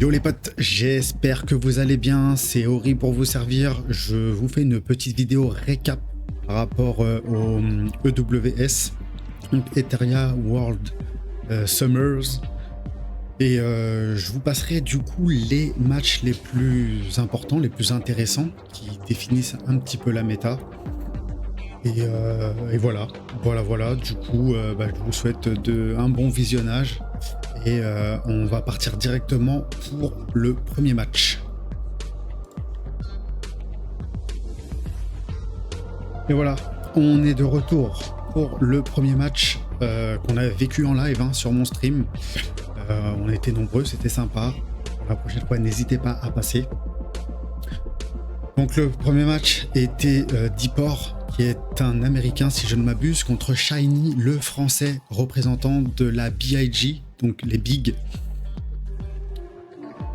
Yo les potes, j'espère que vous allez bien, c'est Ori pour vous servir. Je vous fais une petite vidéo récap par rapport au EWS, donc Etheria World Summers. Et je vous passerai du coup les matchs les plus importants, les plus intéressants, qui définissent un petit peu la méta. Et voilà. Du coup, je vous souhaite un bon visionnage. Et on va partir directement pour le premier match. Et voilà, on est de retour pour le premier match qu'on a vécu en live sur mon stream. On a été nombreux, c'était sympa. Pour la prochaine fois, n'hésitez pas à passer. Donc le premier match était Dipor, qui est un Américain, si je ne m'abuse, contre Shiny, le Français représentant de la BIG, donc les Big,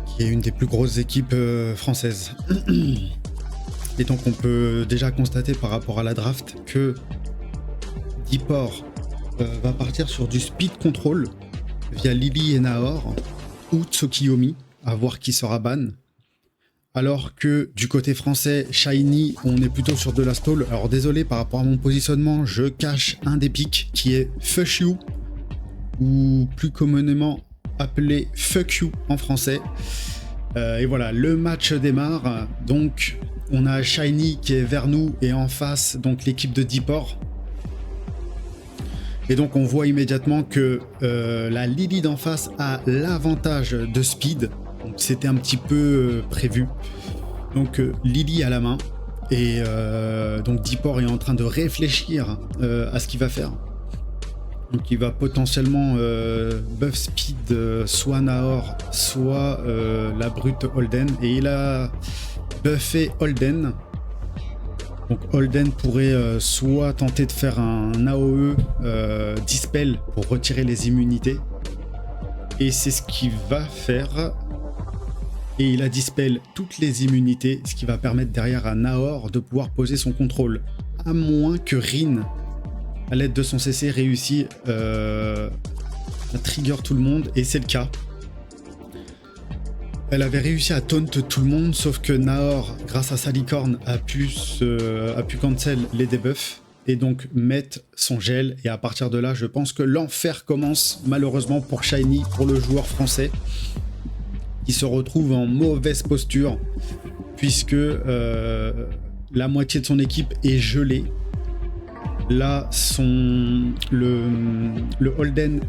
qui est une des plus grosses équipes françaises. Et donc on peut déjà constater par rapport à la draft que Dipor va partir sur du speed control via Lily et Nahor ou Tsukiyomi, à voir qui sera ban. Alors que du côté français, Shiny, on est plutôt sur de la stall. Alors désolé par rapport à mon positionnement, je cache un des pics qui est Fuck You, ou plus communément appelé Fuck You en français. Et voilà, le match démarre. Donc on a Shiny qui est vers nous et en face donc l'équipe de Dipor. Et donc on voit immédiatement que la Lily d'en face a l'avantage de speed. Donc c'était un petit peu prévu. Donc Lily à la main. Et donc Dipor est en train de réfléchir à ce qu'il va faire. Donc il va potentiellement buff speed soit Nahor, soit la brute Holden. Et il a buffé Holden. Donc Holden pourrait soit tenter de faire un AOE Dispel pour retirer les immunités. Et c'est ce qu'il va faire. Et il a Dispel toutes les immunités, ce qui va permettre derrière à Nahor de pouvoir poser son contrôle. À moins que Rin, à l'aide de son CC, réussit à trigger tout le monde, et c'est le cas. Elle avait réussi à taunt tout le monde, sauf que Nahor, grâce à sa licorne, a pu cancel les debuffs et donc mettre son gel. Et à partir de là, je pense que l'enfer commence, malheureusement pour Shiny, pour le joueur français, qui se retrouve en mauvaise posture, puisque la moitié de son équipe est gelée. Là, le Holden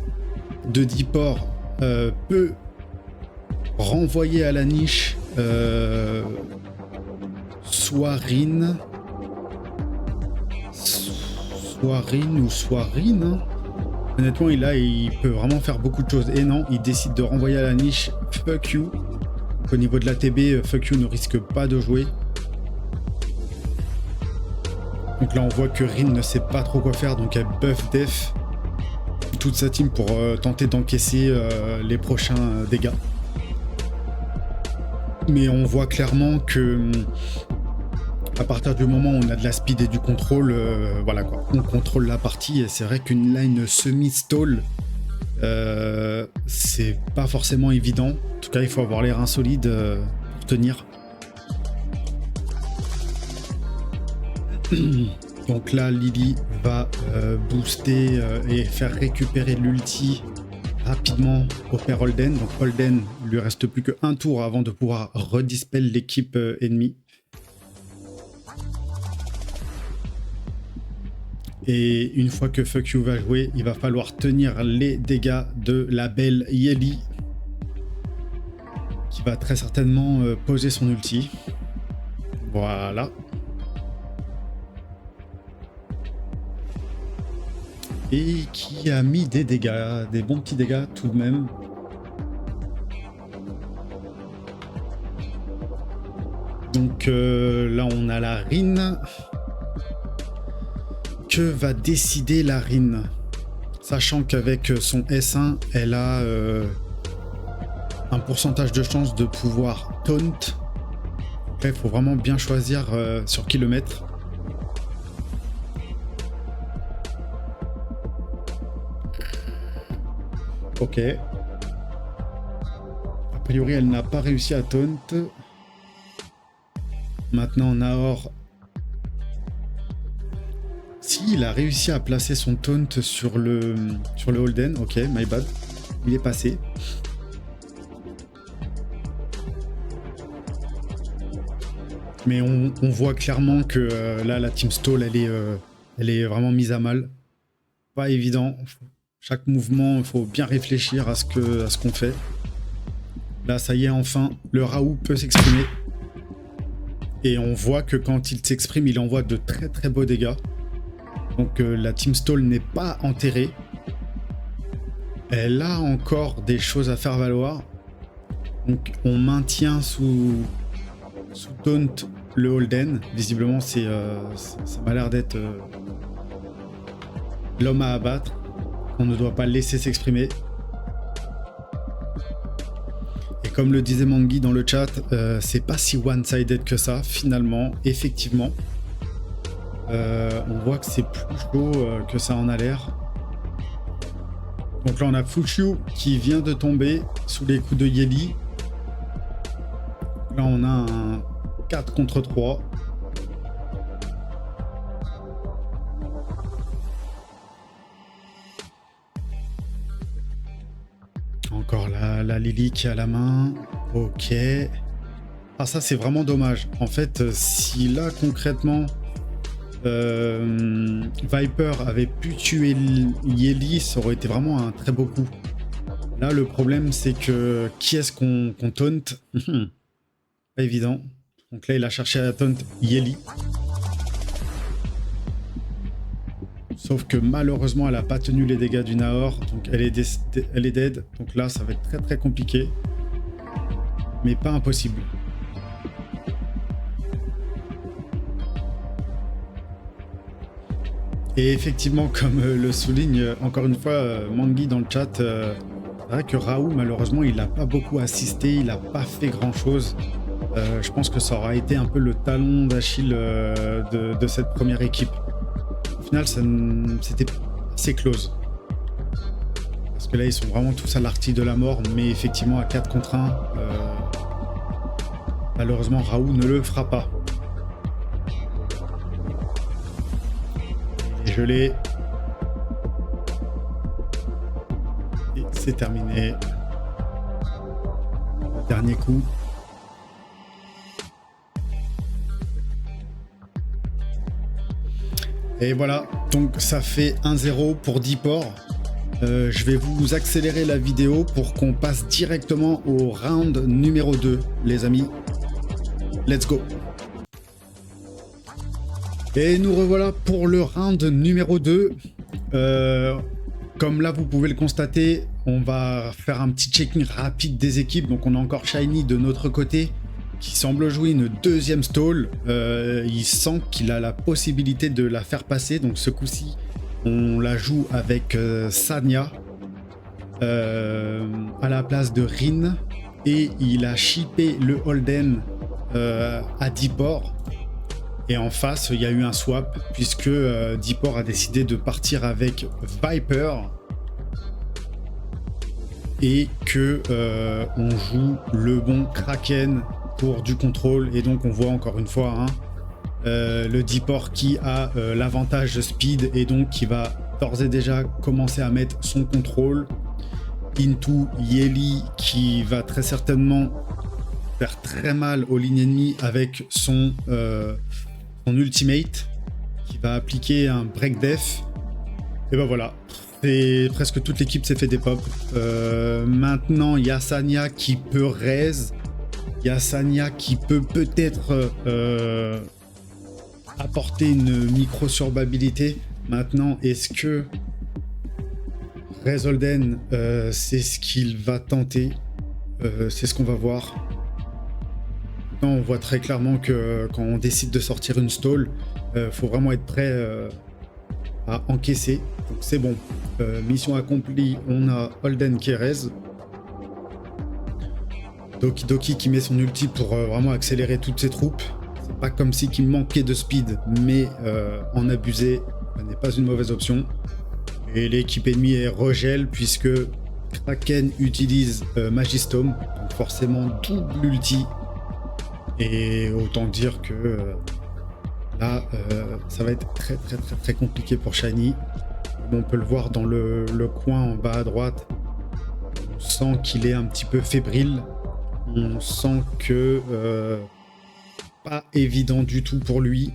de Dipor peut renvoyer à la niche soit Rin ou soit Rin. Honnêtement, il peut vraiment faire beaucoup de choses. Et non, il décide de renvoyer à la niche Fuck You. Donc, au niveau de la TB, Fuck You ne risque pas de jouer. Donc là, on voit que Rin ne sait pas trop quoi faire. Donc elle buff Def toute sa team pour tenter d'encaisser les prochains dégâts. Mais on voit clairement que à partir du moment où on a de la speed et du contrôle, voilà quoi, on contrôle la partie. Et c'est vrai qu'une line semi-stall, c'est pas forcément évident. En tout cas, il faut avoir les reins solides pour tenir. Donc là, Lily va booster et faire récupérer l'ulti rapidement au père Holden. Donc Holden, il lui reste plus qu'un tour avant de pouvoir redispel l'équipe ennemie. Et une fois que Fuck You va jouer, il va falloir tenir les dégâts de la belle Yeli, qui va très certainement poser son ulti. Voilà. Et qui a mis des dégâts, des bons petits dégâts tout de même. Donc là on a la Rin. Que va décider la Rin? Sachant qu'avec son S1, elle a un pourcentage de chance de pouvoir taunt. Après, il faut vraiment bien choisir sur qui le mettre. Ok. priori, elle n'a pas réussi à taunt. Maintenant, Nahor... Si, il a réussi à placer son taunt sur le Holden. Ok, my bad. Il est passé. Mais on voit clairement que là, la team stall, elle est vraiment mise à mal. Pas évident. Chaque mouvement, il faut bien réfléchir à ce qu'on fait. Là, ça y est, enfin, le Raoult peut s'exprimer. Et on voit que quand il s'exprime, il envoie de très très beaux dégâts. Donc la team stall n'est pas enterrée. Elle a encore des choses à faire valoir. Donc on maintient sous taunt le Holden. Visiblement, ça m'a l'air d'être l'homme à abattre. On ne doit pas le laisser s'exprimer. Et comme le disait Mangui dans le chat, c'est pas si one-sided que ça, finalement, effectivement. On voit que c'est plus chaud que ça en a l'air. Donc là, on a Fushu qui vient de tomber sous les coups de Yeli. Là, on a un 4 contre 3. Encore la Lily qui a la main. Ok. Ah, ça, c'est vraiment dommage. En fait, si là, concrètement, Viper avait pu tuer Yeli, ça aurait été vraiment un très beau coup. Là, le problème, c'est que qui est-ce qu'on taunt? Pas évident. Donc là, il a cherché à taunt Yeli. Sauf que malheureusement, elle n'a pas tenu les dégâts du Nahor. Donc elle est dead. Donc là, ça va être très très compliqué. Mais pas impossible. Et effectivement, comme le souligne encore une fois Mangui dans le chat, c'est vrai que Raoult, malheureusement, il n'a pas beaucoup assisté, il n'a pas fait grand-chose. Je pense que ça aura été un peu le talon d'Achille de cette première équipe. Au final, c'était assez close. Parce que là, ils sont vraiment tous à l'artille de la mort, mais effectivement, à 4 contre 1, malheureusement, Raoult ne le fera pas. Je l'ai. Et c'est terminé. Dernier coup. Et voilà, donc ça fait 1-0 pour Deepor. Je vais vous accélérer la vidéo pour qu'on passe directement au round numéro 2, les amis. Let's go. Et nous revoilà pour le round numéro 2. Comme là, vous pouvez le constater, on va faire un petit checking rapide des équipes. Donc on a encore Shiny de notre côté qui semble jouer une deuxième stall. Il sent qu'il a la possibilité de la faire passer. Donc ce coup-ci, on la joue avec Sanya à la place de Rin. Et il a shippé le Holden à Deepor. Et en face, il y a eu un swap puisque Deepor a décidé de partir avec Viper et que on joue le bon Kraken pour du contrôle. Et donc on voit encore une fois le Deepor qui a l'avantage de speed et donc qui va d'ores et déjà commencer à mettre son contrôle into Yeli qui va très certainement faire très mal aux lignes ennemies avec son ultimate qui va appliquer un break def. Et ben voilà, et presque toute l'équipe s'est fait des pop. Maintenant il y a Sanya qui peut raise, il y a Sanya qui peut peut-être apporter une micro survivabilité. Maintenant, est-ce que Raise Holden c'est ce qu'il va tenter? C'est ce qu'on va voir. On voit très clairement que quand on décide de sortir une stall, faut vraiment être prêt à encaisser. Donc c'est bon. Mission accomplie, on a Holden qui est raise. Doki Doki qui met son ulti pour vraiment accélérer toutes ses troupes. C'est pas comme si qu'il manquait de speed, mais en abuser n'est pas une mauvaise option. Et l'équipe ennemie est regel puisque Kraken utilise Magistome, donc forcément double ulti. Et autant dire que là, ça va être très compliqué pour Shiny. On peut le voir dans le coin en bas à droite. On sent qu'il est un petit peu fébrile. On sent que pas évident du tout pour lui.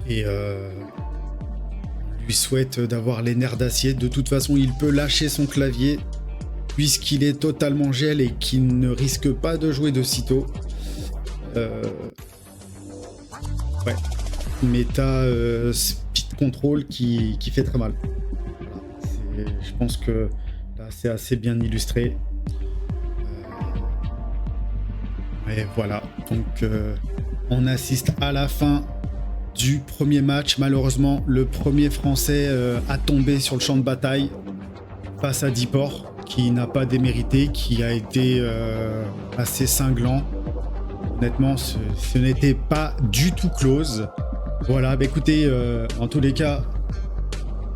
Et on lui souhaite d'avoir les nerfs d'acier. De toute façon, il peut lâcher son clavier puisqu'il est totalement gel et qu'il ne risque pas de jouer de sitôt. Ouais. Méta speed control qui fait très mal. Je pense que là, c'est assez bien illustré. Et voilà. Donc, on assiste à la fin du premier match. Malheureusement, le premier Français a tombé sur le champ de bataille face à Dipor, qui n'a pas démérité, qui a été assez cinglant. Honnêtement, ce n'était pas du tout close. Voilà, bah écoutez, en tous les cas,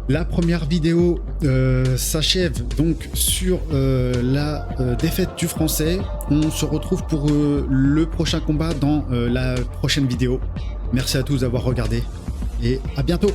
la première vidéo s'achève donc sur la défaite du Français. On se retrouve pour le prochain combat dans la prochaine vidéo. Merci à tous d'avoir regardé et à bientôt.